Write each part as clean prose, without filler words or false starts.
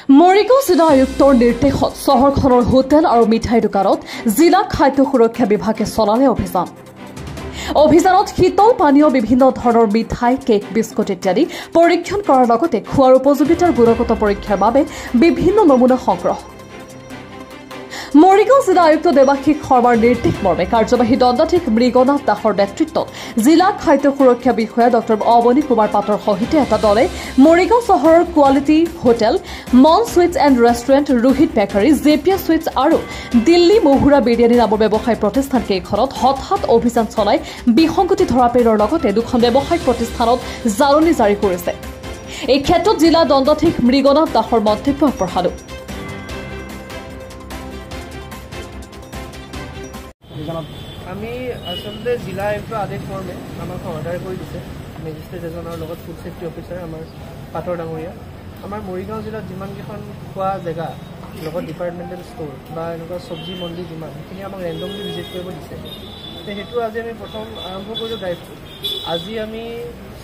মৰিগাঁও জিলা আয়ুক্তৰ নিৰ্দেশত চহৰখনৰ হোটেল আৰু মিঠাই দোকানত জিলা খাদ্য সুৰক্ষা বিভাগে চলালে অভিযান। অভিযানত শীতল পানীয় বিভিন্ন ধৰণৰ মিঠাই, কেক, বিস্কুট ইত্যাদি পৰীক্ষণ কৰাৰ লগতে খোৱাৰ উপযোগিতাৰ গুণগত পৰীক্ষাৰ বাবে বিভিন্ন নমুনা সংগ্ৰহ। মৰিগাঁও জিলা আয়ুক্ত দেৱাশিষ শৰ্মাৰ নিৰ্দেশ মৰ্মে কাৰ্যবাহী দণ্ডাধীশ মৃগনাথ দাসৰ নেতৃত্বত জিলা খাদ্য সুৰক্ষা বিষয়া ডক্টৰ অৱনী কুমাৰ পাটৰ সহিতে এটা দলে মৰিগাঁও চহৰৰ কোৱালিটি হোটেল, মন সুইটছ এণ্ড ৰেষ্টুৰেণ্ট, ৰোহিত বেকাৰী, জেপিয়া সুইটছ আৰু দিল্লী মহুৰা বিৰিয়ানী নামৰ ব্যৱসায়িক প্ৰতিষ্ঠান কেইখনত হঠাৎ অভিযান চলাই বিসংগতি ধৰা পেলোৱাৰ লগতে দুখন ব্যৱসায়িক প্ৰতিষ্ঠানত জাননী জাৰি কৰিছে। এই ক্ষেত্ৰত জিলা দণ্ডাধীশ মৃগনাথ দাসৰ মন্তব্য আগবঢ়ালোঁ। আমি আসলে জিলা আয়ুক্ত আদেশ মৰ্মে আমাক অৰ্ডাৰ কৰি দিছে মেজিষ্ট্ৰেট এজনৰ লগত ফুড ছেফটি অফিচাৰ আমাৰ পাটৰ ডাঙৰীয়া। আমাৰ মৰিগাঁও জিলাত যিমানকেইখন খোৱা জেগা লগত ডিপাৰ্টমেণ্টেল ষ্ট'ৰ বা এনেকুৱা চব্জি মণ্ডি যিমান সেইখিনি আমাক ৰেণ্ডমলি ভিজিট কৰিব দিছে। সেইটো আজি আমি প্ৰথম আৰম্ভ কৰিলোঁ ড্ৰাইভটো। আজি আমি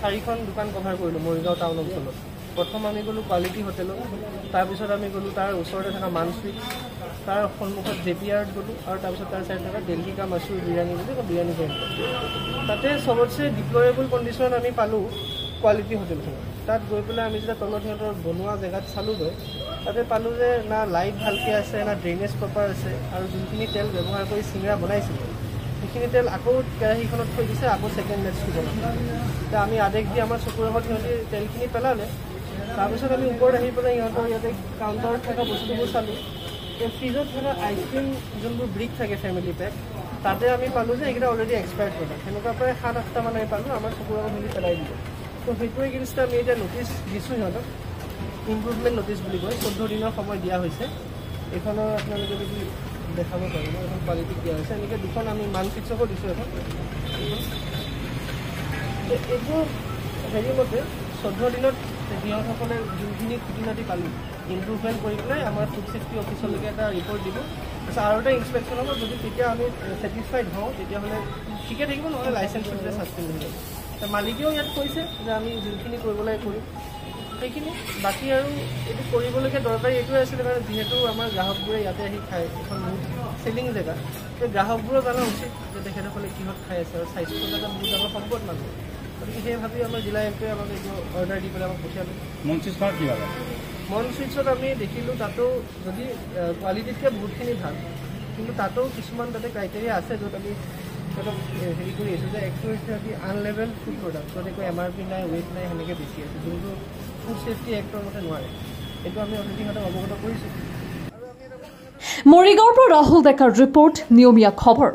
4খন দোকান কভাৰ কৰিলোঁ মৰিগাঁও টাউন অঞ্চলত। প্ৰথম আমি গ'লোঁ কোৱালিটি হোটেলত, তাৰপিছত আমি গ'লোঁ তাৰ ওচৰতে থকা মান সুইটছ, তাৰ সন্মুখত জেপিয়াৰত গ'লোঁ আৰু তাৰপিছত তাৰ চাইড থকা দিল্লী কা মাছুৰ বিৰিয়ানী বুলি বিৰিয়ানী জইন তাতে চবতছে ডিপ্লয়েবল কণ্ডিশ্যন আমি পালোঁ কোৱালিটি হোটেলখনত। তাত গৈ পেলাই আমি যেতিয়া তলত সিহঁতৰ বনোৱা জেগাত চালোঁগৈ, তাতে পালোঁ যে না লাইট ভালকৈ আছে, না ড্ৰেইনেজ প্ৰপাৰ আছে, আৰু যোনখিনি তেল ব্যৱহাৰ কৰি চিঙৰা বনাইছিলে সেইখিনি তেল আকৌ কেৰাহীখনত থৈ দিছে, আকৌ ছেকেণ্ড বেটছটো বনালে। এতিয়া আমি আদেশ দি আমাৰ চকুৰ আগত সিহঁতি তেলখিনি পেলালে। তাৰপিছত আমি ওপৰত আহি পেলাই সিহঁতৰ ইয়াতে কাউণ্টাৰত থকা বস্তুবোৰ চালোঁ। ফ্ৰিজত থকা আইচক্ৰীম যোনবোৰ ব্ৰিক থাকে ফেমিলি পেক, তাতে আমি পালোঁ যে এইকেইটা অলৰেডি এক্সপায়াৰ্ড প্ৰডাক্ট। সেনেকুৱা প্ৰায় 7-8টামান আমি পালোঁ, আমাৰ চকুৰ আগত মিলি পেলাই দিলোঁ। তো সেইটো এগেইনষ্ট আমি এতিয়া নটিচ দিছোঁ সিহঁতক, ইম্প্ৰুভমেণ্ট নটিচ বুলি কয়। 14 দিনৰ সময় দিয়া হৈছে। এইখনৰ আপোনালোকে যদি দেখাব পাৰিব, এখন কোৱালিটিক দিয়া হৈছে। এনেকৈ দুখন আমি মান ফিক্সকো দিছোঁ এখন। এইটো হেৰি মতে 14 দিনত সিহঁতসকলে যোনখিনি খুঁটিনাটি পালোঁ ইম্প্ৰুভমেণ্ট কৰি পেলাই আমাৰ ফুড ছেফটি অফিচলৈকে এটা ৰিপৰ্ট দিব। তাৰপিছত আৰু এটা ইনস্পেকশ্যন হ'ব। যদি তেতিয়া আমি ছেটিছফাইড হওঁ তেতিয়াহ'লে ঠিকে থাকিব, নহ'লে লাইচেঞ্চ দিলে ছাছপেণ্ড হৈ যাব। মালিকেও ইয়াত কৈছে যে আমি যোনখিনি কৰিব লাগে কৰিম সেইখিনি। বাকী আৰু এইটো কৰিবলগীয়া দৰকাৰী এইটোৱে আছিলে, কাৰণ যিহেতু আমাৰ গ্ৰাহকবোৰে ইয়াতে আহি খায়, এখন বহুত চেলিং জেগা, সেই গ্ৰাহকবোৰো জানা উচিত যে তেখেতসকলে কিহত খাই আছে, আৰু স্বাস্থ্যটো এটা বহুত ডাঙৰ সম্পদ মানুহ। গতিকে সেই ভাবি আমাৰ জিলা এমপিয়ে আমাক এইটো অৰ্ডাৰ দি পেলাই আমাক পঠিয়ালে। মন সুইটছত আমি দেখিলোঁ তাতো যদি কোৱালিটিতকৈ বহুতখিনি ভাল, কিন্তু তাতো কিছুমান তাতে ক্ৰাইটেৰিয়া আছে য'ত আমি সিহঁতক হেৰি কৰি আছোঁ যে একচুৱেলি সিহঁতি আনলেভেল ফুড প্ৰডাক্ট, য'ত একো MRP নাই, ৱেইট নাই, সেনেকৈ বেছি আছে, যোনটো ফুড ছেফটি এক্টৰ মতে নোৱাৰে। এইটো আমি অলৰেডি সিহঁতক অৱগত কৰিছোঁ। মৰিগাঁৱৰ পৰা ৰাহুল ডেকাৰ ৰিপৰ্ট, নিয়মীয়া খবৰ।